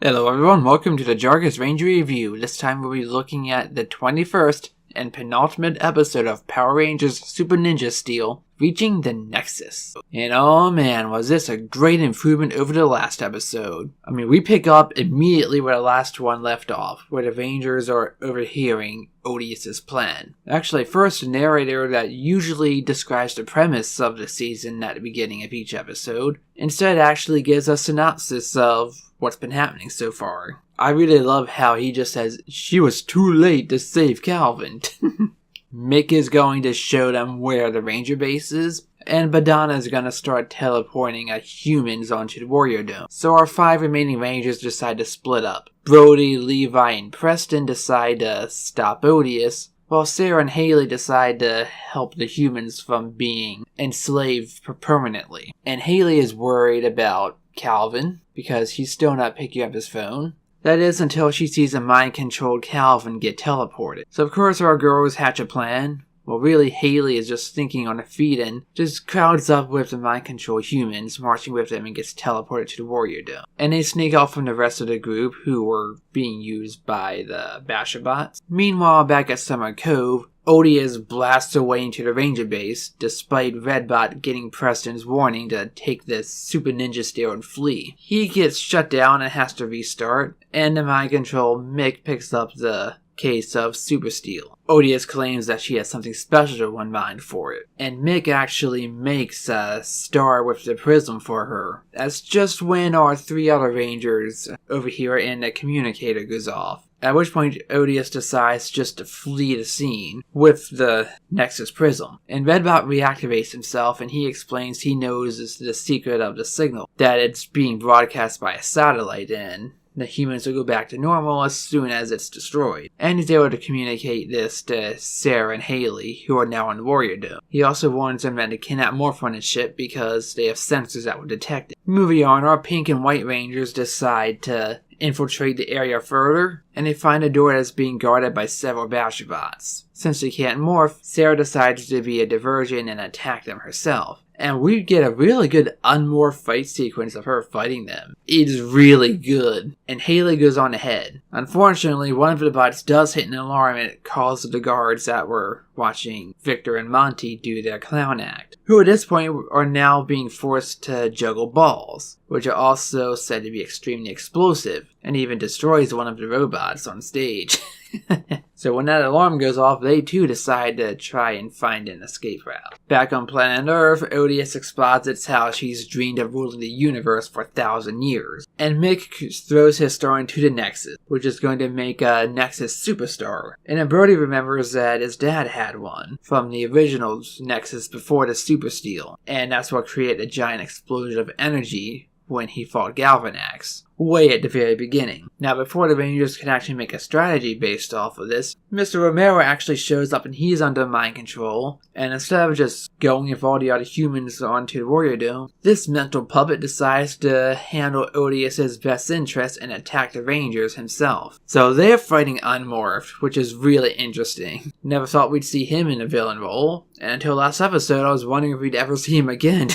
Hello everyone, welcome to the Jargus Ranger Review. This time we'll be looking at the 21st and penultimate episode of Power Rangers Super Ninja Steel, reaching the Nexus. And oh man, was this a great improvement over the last episode. I mean, we pick up immediately where the last one left off, where the Rangers are overhearing Odious' plan. Actually, first, the narrator that usually describes the premise of the season at the beginning of each episode, instead actually gives a synopsis of what's been happening so far. I really love how he just says, she was too late to save Calvin. Mick is going to show them where the Ranger base is, and Badana is going to start teleporting humans onto the Warrior Dome. So our 5 remaining Rangers decide to split up. Brody, Levi, and Preston decide to stop Odious, while Sarah and Haley decide to help the humans from being enslaved permanently. And Haley is worried about Calvin, because he's still not picking up his phone. That is until she sees a mind-controlled Calvin get teleported. So of course our girls hatch a plan. Well, really, Haley is just thinking on her feet and just crowds up with the mind-controlled humans, marching with them and gets teleported to the Warrior Dome. And they sneak off from the rest of the group, who were being used by the Basherbots. Meanwhile, back at Summer Cove, Odious blasts away into the Ranger base, despite Redbot getting Preston's warning to take the Super Ninja Steel and flee. He gets shut down and has to restart, and the mind-controlled Mick picks up the case of Super Steel. Odious claims that she has something special to one mind for it, and Mick actually makes a star with the prism for her. That's just when our 3 other Rangers over here and the communicator goes off. At which point, Odious decides just to flee the scene with the Nexus prism. And Redbot reactivates himself and he explains he knows the secret of the signal, that it's being broadcast by a satellite and the humans will go back to normal as soon as it's destroyed. And he's able to communicate this to Sarah and Haley, who are now on the Warrior Dome. He also warns them that they cannot morph on his ship because they have sensors that will detect it. Moving on, our pink and white Rangers decide to infiltrate the area further, and they find a door that's being guarded by several Basherbots. Since they can't morph, Sarah decides to be a diversion and attack them herself. And we get a really good unmorphed fight sequence of her fighting them. It is really good. And Haley goes on ahead. Unfortunately, one of the bots does hit an alarm and it calls the guards that were watching Victor and Monty do their clown act, who at this point are now being forced to juggle balls, which are also said to be extremely explosive, and even destroys one of the robots on stage. So when that alarm goes off, they too decide to try and find an escape route. Back on planet Earth, Odious exposits how she's dreamed of ruling the universe for 1,000 years. And Mick throws his star into the Nexus, which is going to make a Nexus superstar. And then Brody remembers that his dad had one from the original Nexus before the Super Steel. And that's what created a giant explosion of energy when he fought Galvanax, way at the very beginning. Now, before the Rangers can actually make a strategy based off of this, Mr. Romero actually shows up and he's under mind control, and instead of just going with all the other humans onto the Warrior Dome, this mental puppet decides to handle Odious's best interest and attack the Rangers himself. So they're fighting unmorphed, which is really interesting. Never thought we'd see him in a villain role, and until last episode I was wondering if we'd ever see him again.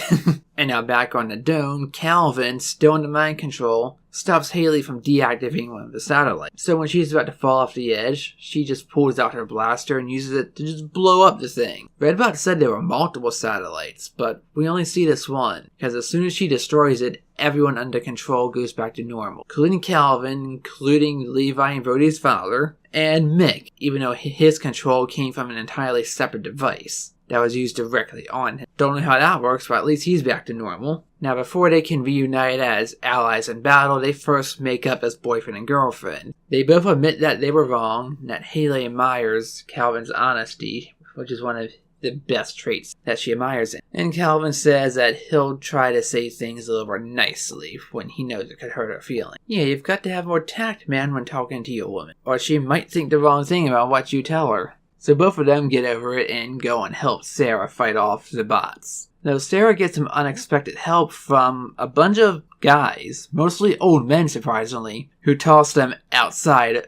And now back on the dome, Calvin, still under mind control, stops Haley from deactivating one of the satellites. So when she's about to fall off the edge, she just pulls out her blaster and uses it to just blow up the thing. Redbot said there were multiple satellites, but we only see this one, because as soon as she destroys it, everyone under control goes back to normal, including Calvin, including Levi and Brody's father, and Mick, even though his control came from an entirely separate device that was used directly on him. Don't know how that works, but at least he's back to normal. Now, before they can reunite as allies in battle, they first make up as boyfriend and girlfriend. They both admit that they were wrong, that Haley admires Calvin's honesty, which is one of the best traits that she admires him. And Calvin says that he'll try to say things a little more nicely when he knows it could hurt her feelings. Yeah, you've got to have more tact, man, when talking to your woman, or she might think the wrong thing about what you tell her. So both of them get over it and go and help Sarah fight off the bots. Now, Sarah gets some unexpected help from a bunch of guys, mostly old men surprisingly, who toss them outside,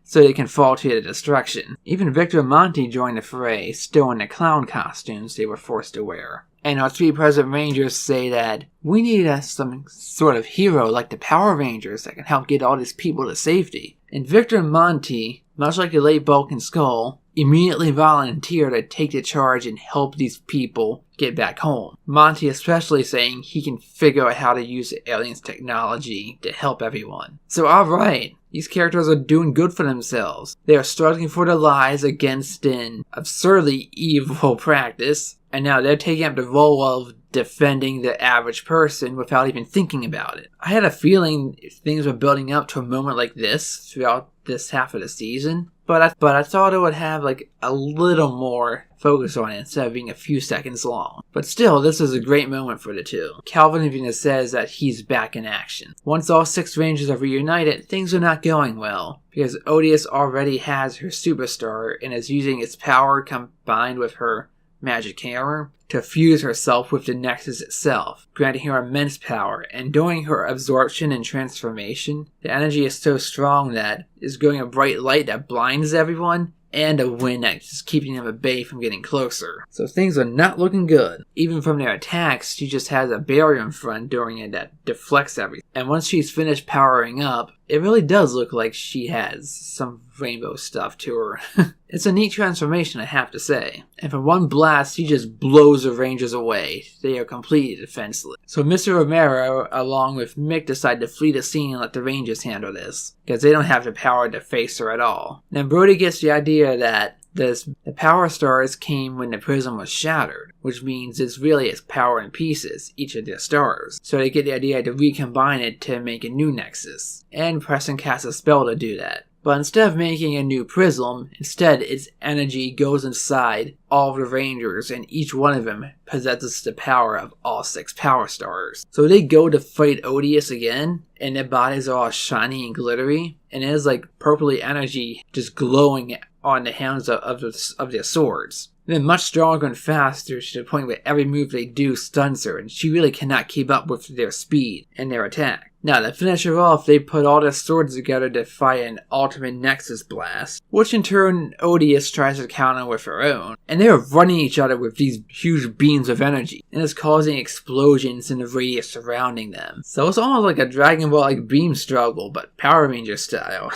so they can fall to their destruction. Even Victor and Monty join the fray, still in the clown costumes they were forced to wear. And our 3 present Rangers say that we need some sort of hero like the Power Rangers that can help get all these people to safety. And Victor and Monty, much like the late Bulk and Skull, immediately volunteer to take the charge and help these people get back home. Monty especially saying he can figure out how to use the aliens' technology to help everyone. So alright, these characters are doing good for themselves. They are struggling for their lives against an absurdly evil practice, and now they're taking up the role of defending the average person without even thinking about it. I had a feeling things were building up to a moment like this throughout this half of the season, but I thought it would have like a little more focus on it instead of being a few seconds long. But still, this is a great moment for the two. Calvin even says that he's back in action. Once all 6 Rangers are reunited, things are not going well, because Odious already has her superstar and is using its power combined with her magic hammer to fuse herself with the Nexus itself, granting her immense power, and during her absorption and transformation, the energy is so strong that it's going a bright light that blinds everyone, and a wind that's just keeping them at bay from getting closer. So things are not looking good. Even from their attacks, she just has a barrier in front during it that deflects everything. And once she's finished powering up, it really does look like she has some rainbow stuff to her. It's a neat transformation, I have to say. And from one blast, she just blows the Rangers away. They are completely defenseless. So Mr. Romero, along with Mick, decide to flee the scene and let the Rangers handle this, because they don't have the power to face her at all. Then Brody gets the idea that the power stars came when the prism was shattered, which means it's really its power in pieces, each of their stars. So they get the idea to recombine it to make a new Nexus, and Preston casts a spell to do that. But instead of making a new prism, instead its energy goes inside all of the Rangers, and each one of them possesses the power of all 6 power stars. So they go to fight Odious again, and their bodies are all shiny and glittery, and it is like purpley energy just glowing on the hands of their swords. Then much stronger and faster to the point where every move they do stuns her, and she really cannot keep up with their speed and their attack. Now, to finish her off, they put all their swords together to fight an ultimate Nexus blast, which in turn Odious tries to counter with her own. And they are running each other with these huge beams of energy, and it's causing explosions in the radius surrounding them. So it's almost like a Dragon Ball-like beam struggle, but Power Ranger style.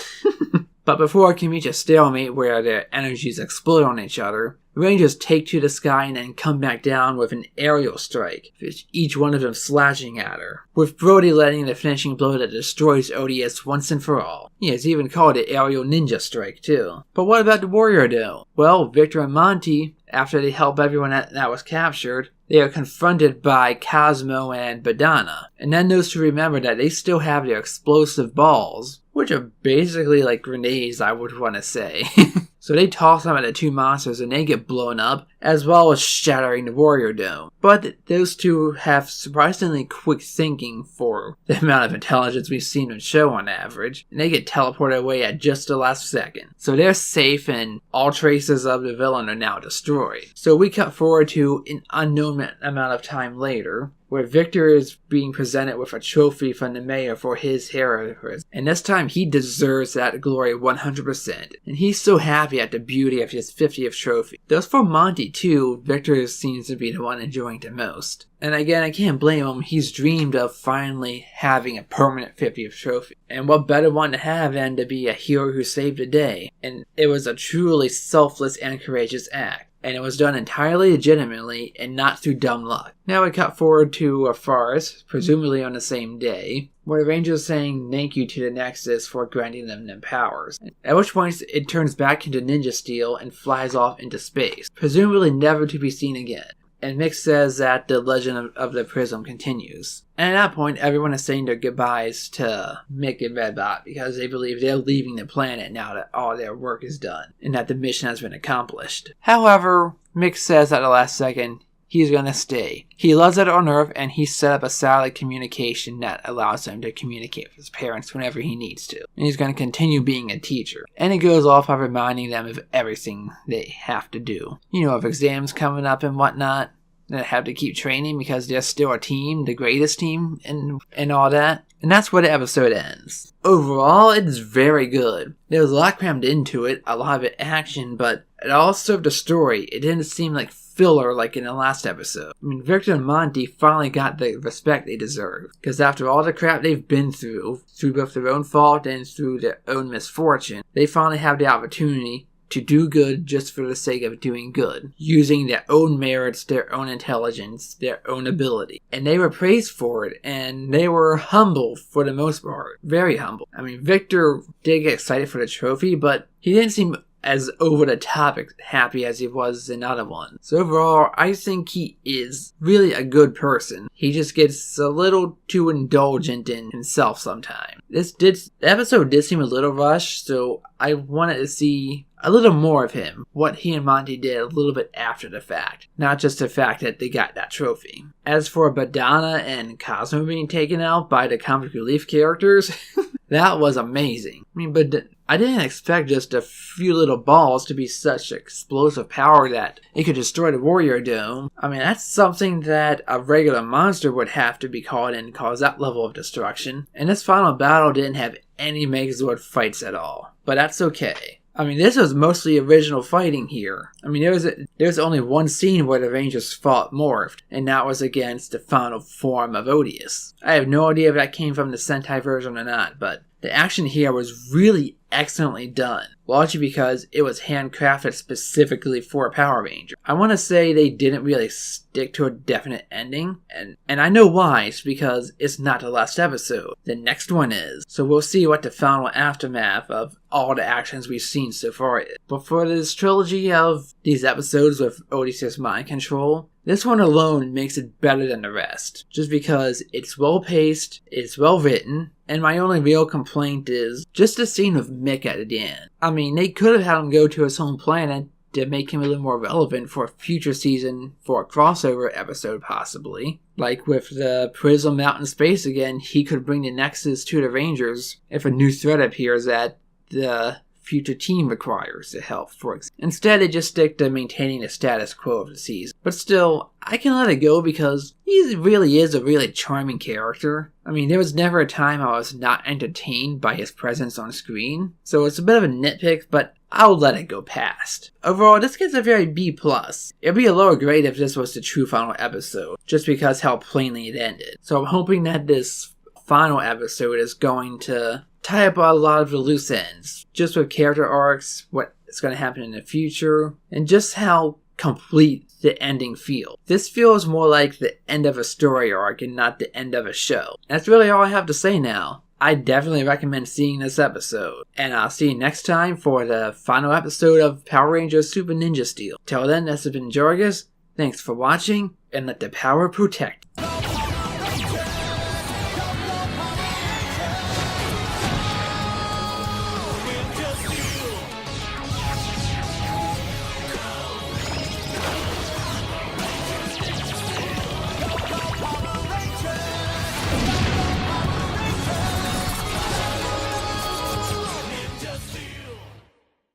But before it can reach a stalemate where their energies explode on each other, the Rangers take to the sky and then come back down with an aerial strike, with each one of them slashing at her, with Brody letting the finishing blow that destroys Odious once and for all. He has even called it Aerial Ninja Strike too. But what about the Warrior Dome? Well, Victor and Monty, after they help everyone that was captured, they are confronted by Cosmo and Badana, and then those two remember that they still have their explosive balls, which are basically like grenades, I would want to say. So they toss them at the 2 monsters and they get blown up, as well as shattering the Warrior Dome. But those two have surprisingly quick thinking for the amount of intelligence we've seen them show on average, and they get teleported away at just the last second. So they're safe and all traces of the villain are now destroyed. So we cut forward to an unknown amount of time later, where Victor is being presented with a trophy from the mayor for his heroism. And this time he deserves that glory 100%. And he's so happy at the beauty of his 50th trophy. Thus for Monty too, Victor seems to be the one enjoying the most. And again, I can't blame him, he's dreamed of finally having a permanent 50th trophy. And what better one to have than to be a hero who saved the day. And it was a truly selfless and courageous act. And it was done entirely legitimately and not through dumb luck. Now we cut forward to a forest, presumably on the same day, where the Rangers are saying thank you to the Nexus for granting them their powers. At which point it turns back into ninja steel and flies off into space, presumably never to be seen again. And Mick says that the legend of the prism continues. And at that point, everyone is saying their goodbyes to Mick and Redbot because they believe they're leaving the planet now that all their work is done and that the mission has been accomplished. However, Mick says at the last second he's going to stay. He loves it on Earth, and he set up a satellite communication that allows him to communicate with his parents whenever he needs to. And he's going to continue being a teacher. And he goes off by reminding them of everything they have to do. You know, of exams coming up and whatnot. They have to keep training because they're still a team, the greatest team, and all that. And that's where the episode ends. Overall, it's very good. There's a lot crammed into it, a lot of it action, but it all served a story. It didn't seem like filler like in the last episode. I mean, Victor and Monty finally got the respect they deserve. Because after all the crap they've been through both their own fault and through their own misfortune, they finally have the opportunity to do good just for the sake of doing good, using their own merits, their own intelligence, their own ability. And they were praised for it, and they were humble for the most part. Very humble. I mean, Victor did get excited for the trophy, but he didn't seem as over-the-top happy as he was in other ones. So overall, I think he is really a good person. He just gets a little too indulgent in himself sometimes. The episode did seem a little rushed, so I wanted to see a little more of him, what he and Monty did a little bit after the fact, not just the fact that they got that trophy. As for Badana and Cosmo being taken out by the comic relief characters, that was amazing. I mean, but I didn't expect just a few little balls to be such explosive power that it could destroy the Warrior Dome. I mean, that's something that a regular monster would have to be caught in and cause that level of destruction. And this final battle didn't have any Megazord fights at all. But that's okay. I mean, this was mostly original fighting here. I mean, there's only one scene where the Rangers fought morphed, and that was against the final form of Odious. I have no idea if that came from the Sentai version or not, but the action here was really excellently done, largely because it was handcrafted specifically for a Power Ranger. I want to say they didn't really stick to a definite ending, and I know why. It's because it's not the last episode. The next one is. So we'll see what the final aftermath of all the actions we've seen so far is. But for this trilogy of these episodes with Odysseus mind control, this one alone makes it better than the rest, just because it's well paced, it's well written, and my only real complaint is just the scene with Mick at the end. I mean, they could have had him go to his home planet to make him a little more relevant for a future season, for a crossover episode possibly. Like with the Prism out in space again, he could bring the Nexus to the Rangers if a new threat appears that the future team requires the help, for example. Instead, they just stick to maintaining the status quo of the season. But still, I can let it go because he really is a really charming character. I mean, there was never a time I was not entertained by his presence on screen. So it's a bit of a nitpick, but I'll let it go past. Overall, this gets a very B+. It'd be a lower grade if this was the true final episode, just because how plainly it ended. So I'm hoping that this final episode is going to tie up a lot of the loose ends, just with character arcs, what's going to happen in the future, and just how complete the ending feels. This feels more like the end of a story arc and not the end of a show. That's really all I have to say now. I definitely recommend seeing this episode, and I'll see you next time for the final episode of Power Rangers Super Ninja Steel. Till then, this has been Jargus. Thanks for watching, and let the power protect you.